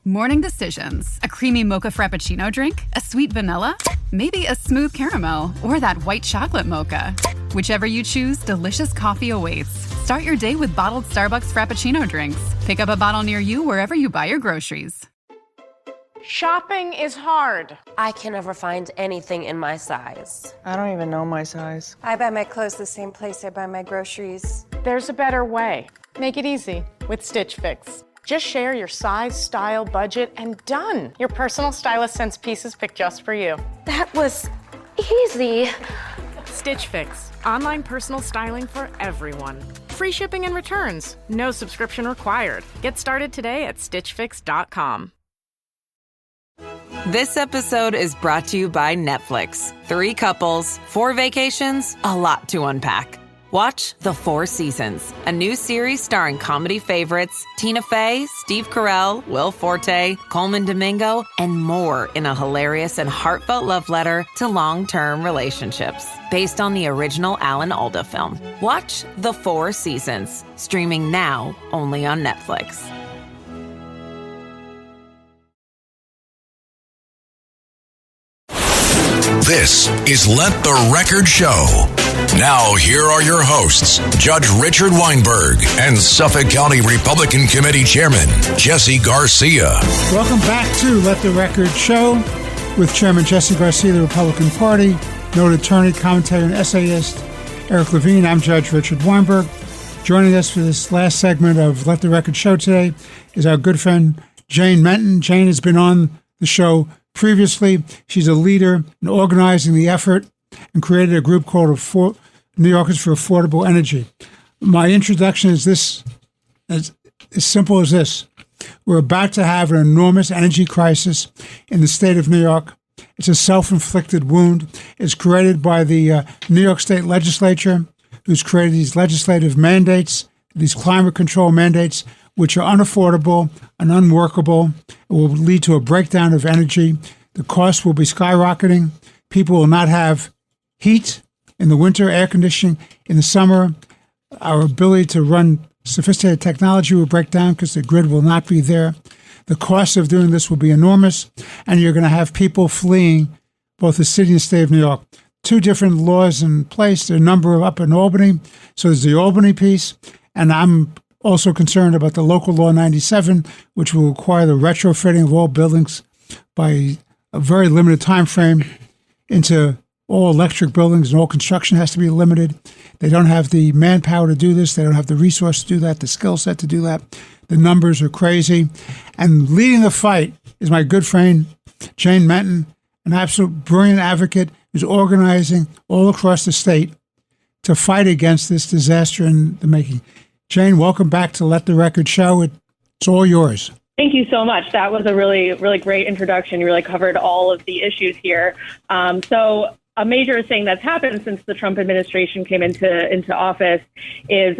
Morning decisions. A creamy mocha frappuccino drink? A sweet vanilla? Maybe a smooth caramel? Or that white chocolate mocha? Whichever you choose, delicious coffee awaits. Start your day with bottled Starbucks Frappuccino drinks. Pick up a bottle near you wherever you buy your groceries. Shopping is hard. I can never find anything in my size. I don't even know my size. I buy my clothes the same place I buy my groceries. There's a better way. Make it easy with Stitch Fix. Just share your size, style, budget, and done. Your personal stylist sends pieces picked just for you. That was easy. Stitch Fix. Online personal styling for everyone. Free shipping and returns. No subscription required. Get started today at StitchFix.com. This episode is brought to you by Netflix. 3 couples, 4 vacations, a lot to unpack. Watch The Four Seasons, a new series starring comedy favorites Tina Fey, Steve Carell, Will Forte, Coleman Domingo, and more in a hilarious and heartfelt love letter to long-term relationships. Based on the original Alan Alda film. Watch The Four Seasons, streaming now only on Netflix. This is Let the Record Show. Now, here are your hosts, Judge Richard Weinberg and Suffolk County Republican Committee Chairman Jesse Garcia. Welcome back to Let the Record Show with Chairman Jesse Garcia of the Republican Party, noted attorney, commentator, and essayist Eric Levine. I'm Judge Richard Weinberg. Joining us for this last segment of Let the Record Show today is our good friend Jane Menton. Jane has been on the show previously. She's a leader in organizing the effort and created a group called New Yorkers for Affordable Energy. My introduction is this, as simple as this. We're about to have an enormous energy crisis in the state of New York. It's a self-inflicted wound. It's created by the New York State Legislature, who's created these legislative mandates, these climate control mandates, which are unaffordable and unworkable. It will lead to a breakdown of energy. The cost will be skyrocketing. People will not have heat in the winter, air conditioning in the summer. Our ability to run sophisticated technology will break down because the grid will not be there. The cost of doing this will be enormous, and you're going to have people fleeing both the city and state of New York. Two different laws in place. There are a number up in Albany. So there's the Albany piece, and I'm also concerned about the local law 97, which will require the retrofitting of all buildings by a very limited time frame into all electric buildings, and all construction has to be limited. They don't have the manpower to do this. They don't have the resource to do that, the skill set to do that. The numbers are crazy. And leading the fight is my good friend, Jane Menton, an absolute brilliant advocate who's organizing all across the state to fight against this disaster in the making. Jane, welcome back to Let the Record Show. It's all yours. Thank you so much. That was a really, really great introduction. You really covered all of the issues here. So a major thing that's happened since the Trump administration came into office is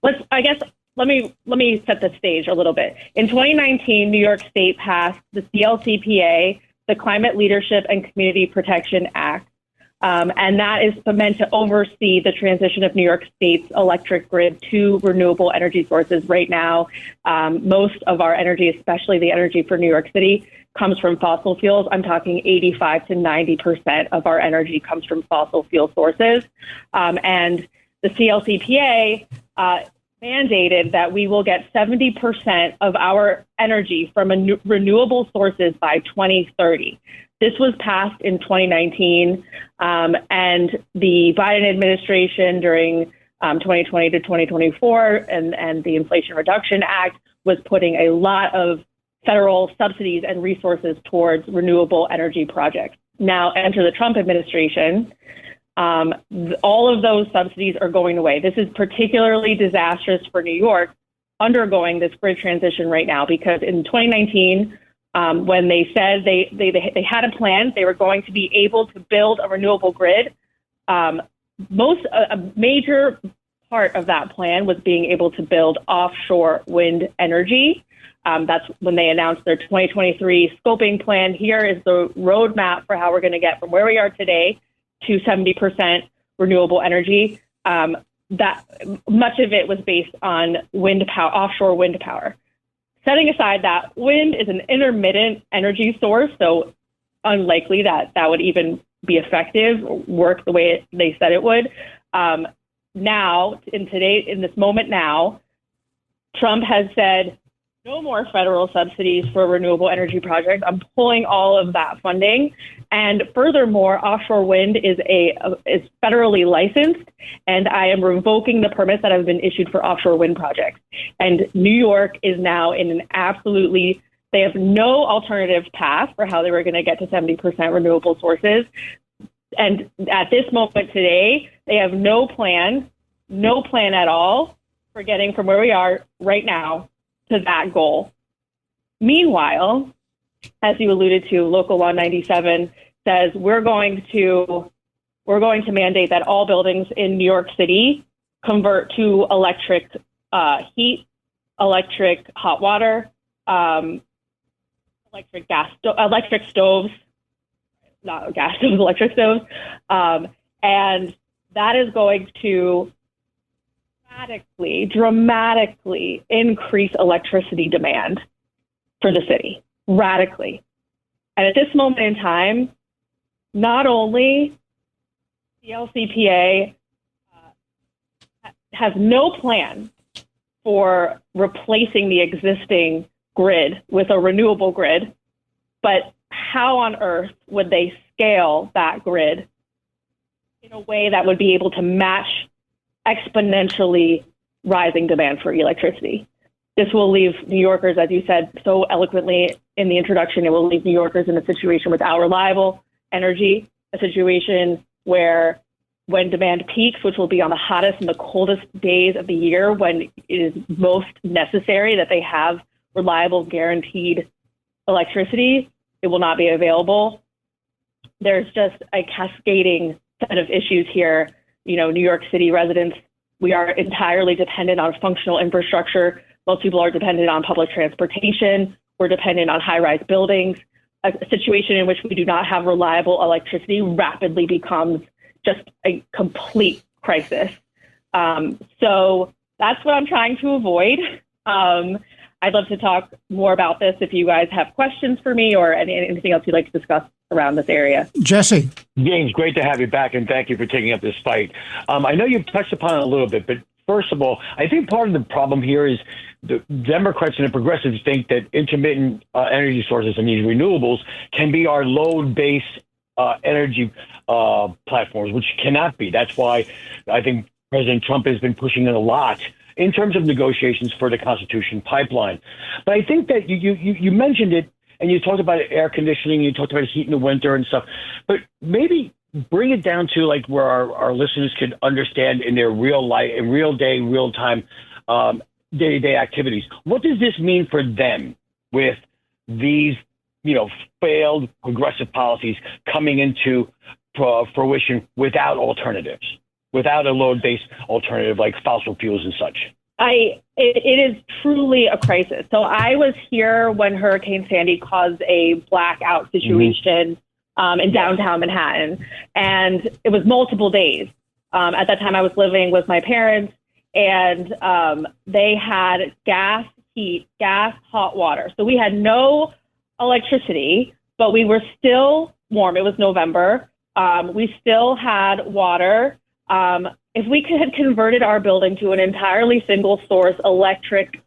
let me set the stage a little bit. In 2019, New York State passed the CLCPA, the Climate Leadership and Community Protection Act. And that is meant to oversee the transition of New York State's electric grid to renewable energy sources. Right now, most of our energy, especially the energy for New York City, comes from fossil fuels. I'm talking 85 to 90% of our energy comes from fossil fuel sources. And the CLCPA mandated that we will get 70% of our energy from renewable sources by 2030. This was passed in 2019, and the Biden administration during 2020 to 2024 and the Inflation Reduction Act was putting a lot of federal subsidies and resources towards renewable energy projects. Now, enter the Trump administration. All of those subsidies are going away. This is particularly disastrous for New York, undergoing this grid transition right now, because in 2019, when they said they had a plan, they were going to be able to build a renewable grid. A major part of that plan was being able to build offshore wind energy. That's when they announced their 2023 scoping plan. Here is the roadmap for how we're going to get from where we are today to 70% renewable energy. That much of it was based on wind power, offshore wind power. Setting aside that, wind is an intermittent energy source, so unlikely that would even be effective, work the way they said it would. Now, in this moment now, Trump has said, no more federal subsidies for renewable energy projects. I'm pulling all of that funding. And furthermore, offshore wind is federally licensed, and I am revoking the permits that have been issued for offshore wind projects. And New York is now in they have no alternative path for how they were going to get to 70% renewable sources. And at this moment today, they have no plan at all for getting from where we are right now to that goal. Meanwhile, as you alluded to, Local Law 97 says we're going to mandate that all buildings in New York City convert to electric heat, electric hot water, electric stoves, not gas stoves, electric stoves. And that is going to dramatically increase electricity demand for the city, radically. And at this moment in time, not only the LCPA has no plan for replacing the existing grid with a renewable grid, but how on earth would they scale that grid in a way that would be able to match exponentially rising demand for electricity? This will leave New Yorkers, as you said so eloquently in the introduction, it will leave New Yorkers in a situation without reliable energy, a situation where when demand peaks, which will be on the hottest and the coldest days of the year, when it is most necessary that they have reliable, guaranteed electricity, it will not be available. There's just a cascading set of issues here. You know, New York City residents, we are entirely dependent on functional infrastructure. Most people are dependent on public transportation. We're dependent on high-rise buildings. A situation in which we do not have reliable electricity rapidly becomes just a complete crisis. So that's what I'm trying to avoid. I'd love to talk more about this if you guys have questions for me or anything else you'd like to discuss around this area. Jesse. James, great to have you back, and thank you for taking up this fight. I know you've touched upon it a little bit, but first of all, I think part of the problem here is the Democrats and the progressives think that intermittent energy sources and these renewables can be our load-based energy platforms, which cannot be. That's why I think President Trump has been pushing it a lot in terms of negotiations for the Constitution pipeline. But I think that you mentioned it, and you talked about air conditioning, you talked about heat in the winter and stuff, but maybe bring it down to like where our listeners could understand in their real life, in real day, real time, day-to-day activities. What does this mean for them with these, failed progressive policies coming into fruition without alternatives, without a load-based alternative like fossil fuels and such? It is truly a crisis. So I was here when Hurricane Sandy caused a blackout situation in downtown Manhattan, and it was multiple days. At that time, I was living with my parents, and they had gas, heat, gas, hot water. So we had no electricity, but we were still warm. It was November. We still had water. If we had converted our building to an entirely single source electric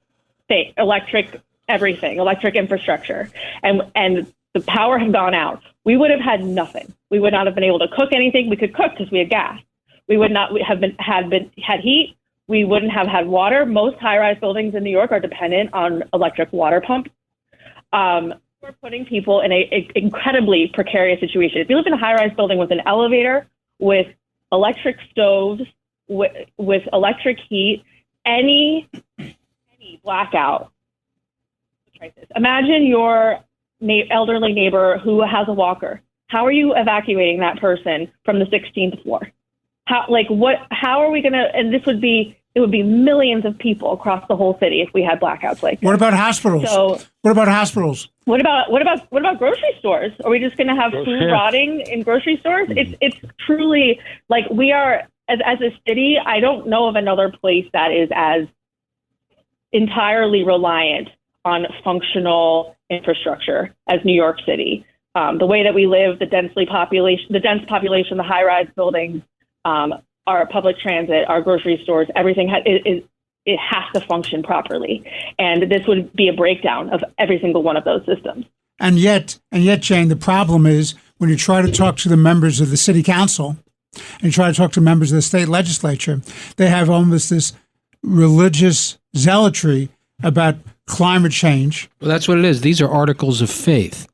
infrastructure, and the power had gone out, we would have had nothing. We would not have been able to cook anything. We could cook because we had gas. We would not have had heat. We wouldn't have had water. Most high-rise buildings in New York are dependent on electric water pumps. We're putting people in an incredibly precarious situation. If you live in a high-rise building with an elevator, with electric stoves, with electric heat, any blackout crisis. Imagine your elderly neighbor who has a walker. How are you evacuating that person from the 16th floor? How are we going to, and it would be millions of people across the whole city if we had blackouts like this. What about hospitals? What about hospitals? What about grocery stores? Are we just going to have food rotting in grocery stores? It's truly like we are as a city. I don't know of another place that is as entirely reliant on functional infrastructure as New York City. The way that we live, the dense population, the high-rise buildings, our public transit, our grocery stores, everything it has to function properly. And this would be a breakdown of every single one of those systems. And yet, Jane, the problem is when you try to talk to the members of the city council and you try to talk to members of the state legislature, they have almost this religious zealotry about climate change. Well, that's what it is. These are articles of faith.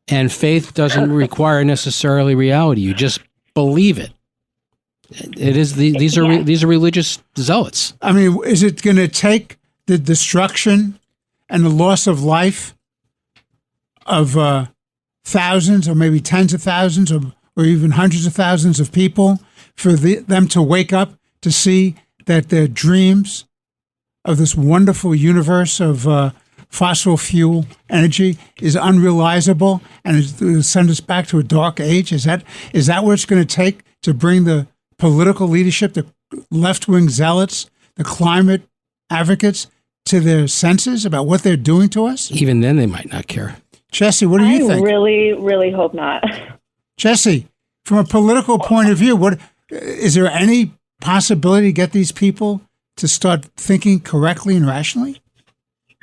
And faith doesn't require necessarily reality. You just believe it. It is these are religious zealots. I mean, is it going to take the destruction and the loss of life of thousands or maybe tens of thousands or even hundreds of thousands of people for them to wake up to see that their dreams of this wonderful universe of fossil fuel energy is unrealizable and it send us back to a dark age? Is that what it's going to take to bring the political leadership, the left-wing zealots, the climate advocates to their senses about what they're doing to us? Even then, they might not care. Jesse, what do you think? I really, really hope not. Jesse, from a political point of view, what is there any possibility to get these people to start thinking correctly and rationally?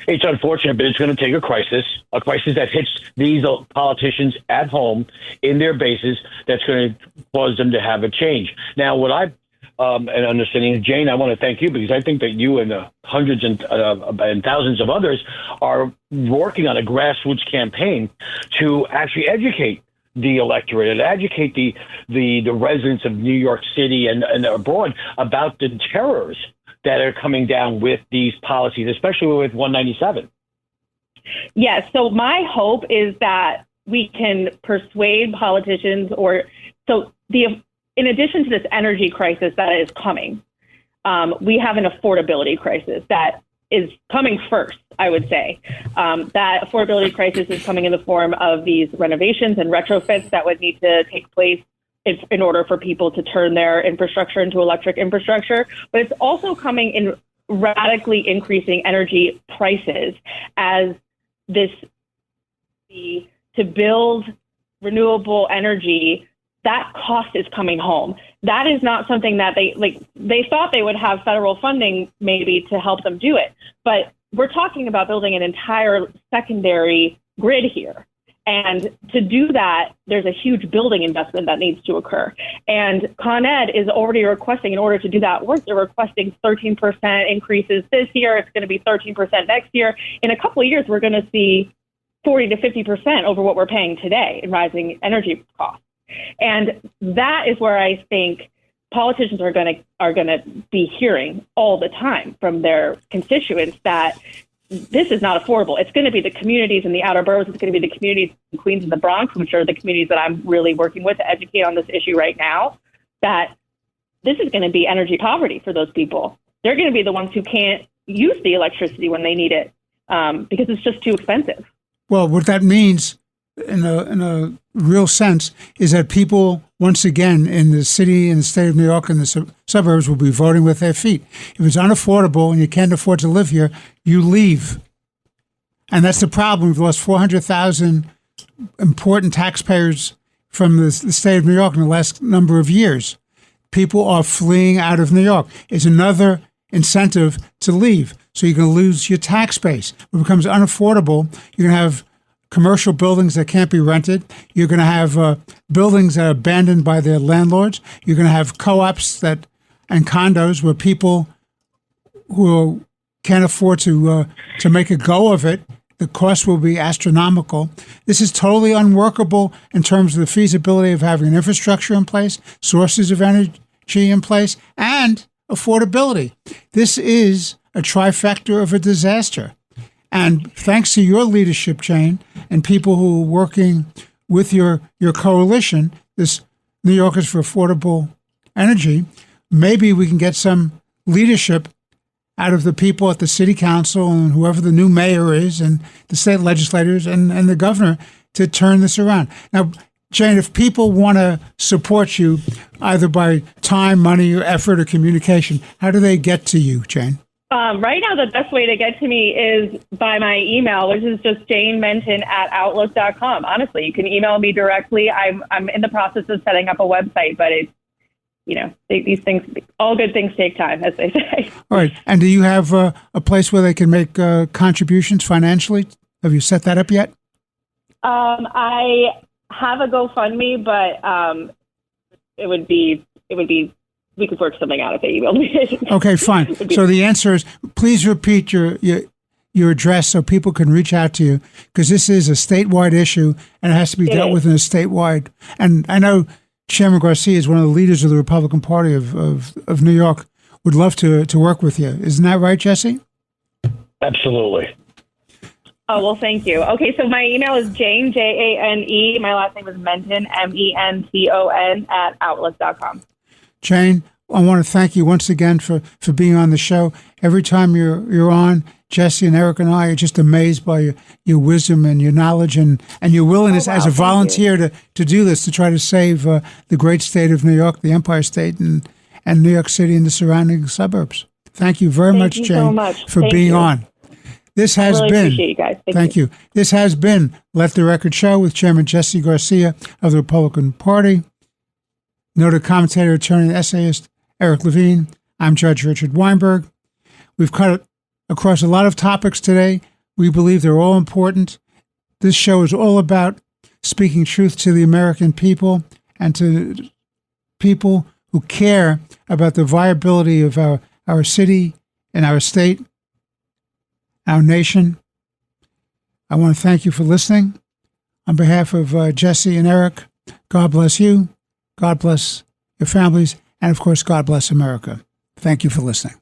It's unfortunate, but it's going to take a crisis that hits these politicians at home in their bases that's going to cause them to have a change. Now, what I and understanding, Jane, I want to thank you because I think that you and the hundreds and thousands of others are working on a grassroots campaign to actually educate the electorate and educate the residents of New York City and abroad about the terrors that are coming down with these policies, especially with 197. Yes. So my hope is that we can persuade politicians in addition to this energy crisis that is coming, we have an affordability crisis that is coming first, I would say. That affordability crisis is coming in the form of these renovations and retrofits that would need to take place in order for people to turn their infrastructure into electric infrastructure. But it's also coming in radically increasing energy prices as to build renewable energy, that cost is coming home. That is not something that they thought they would have federal funding maybe to help them do it. But we're talking about building an entire secondary grid here. And to do that, there's a huge building investment that needs to occur. And Con Ed is already requesting, in order to do that work, they're requesting 13% increases this year. It's going to be 13% next year. In a couple of years, we're going to see 40 to 50% over what we're paying today in rising energy costs. And that is where I think politicians are going to be hearing all the time from their constituents that this is not affordable. It's going to be the communities in the outer boroughs. It's going to be the communities in Queens and the Bronx, which are the communities that I'm really working with to educate on this issue right now, that this is going to be energy poverty for those people. They're going to be the ones who can't use the electricity when they need it because it's just too expensive. Well, what that means in a real sense is that people, once again, in the city and the state of New York and the suburbs will be voting with their feet. If it's unaffordable and you can't afford to live here, you leave. And that's the problem. We've lost 400,000 important taxpayers from the state of New York in the last number of years. People are fleeing out of New York. It's another incentive to leave. So you're going to lose your tax base. When it becomes unaffordable, you're going to have commercial buildings that can't be rented. You're going to have buildings that are abandoned by their landlords. You're going to have co-ops and condos where people who can't afford to make a go of it, the cost will be astronomical. This is totally unworkable in terms of the feasibility of having an infrastructure in place, sources of energy in place, and affordability. This is a trifecta of a disaster. And thanks to your leadership, Jane, and people who are working with your coalition, this New Yorkers for Affordable Energy, maybe we can get some leadership out of the people at the city council and whoever the new mayor is and the state legislators and the governor to turn this around. Now, Jane, if people want to support you either by time, money, or effort or communication, how do they get to you, Jane? Right now, the best way to get to me is by my email, which is just janementon@outlook.com. Honestly, you can email me directly. I'm in the process of setting up a website, but it's, these things, all good things take time, as they say. All right. And do you have a place where they can make contributions financially? Have you set that up yet? I have a GoFundMe, but we could work something out if they emailed me. Okay, fine. So the answer is, please repeat your address so people can reach out to you, because this is a statewide issue and it has to be dealt with in a statewide. And I know Chairman Garcia is one of the leaders of the Republican Party of New York. Would love to work with you. Isn't that right, Jesse? Absolutely. Oh, well, thank you. Okay, so my email is Jane, Jane. My last name is Menton, Menton, @outlook.com. Jane, I want to thank you once again for being on the show. Every time you're on, Jesse and Eric and I are just amazed by your wisdom and your knowledge and your willingness as a volunteer to do this, to try to save the great state of New York, the Empire State, and New York City and the surrounding suburbs. Thank you very much, Jane, for being on. This has been. Appreciate you guys. Thank you. This has been Let the Record Show with Chairman Jesse Garcia of the Republican Party, noted commentator, attorney, and essayist Eric Levine. I'm Judge Richard Weinberg. We've cut across a lot of topics today. We believe they're all important. This show is all about speaking truth to the American people and to people who care about the viability of our city and our state, our nation. I want to thank you for listening. On behalf of Jesse and Eric, God bless you, God bless your families, and of course, God bless America. Thank you for listening.